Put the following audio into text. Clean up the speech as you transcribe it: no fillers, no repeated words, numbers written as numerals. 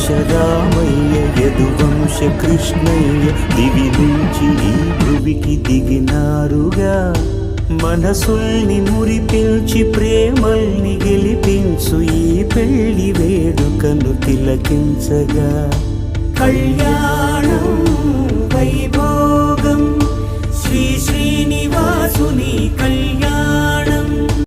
రామయ్య యదువంశ కృష్ణయ్య దివి నుంచి ఈ భువికి దిగినారుగా. మనసుల్ని మురిపించి ప్రేమల్ని గెలిపించు ఈ పెళ్లి వేడుకను తిలకించగా. కళ్యాణం వైభోగం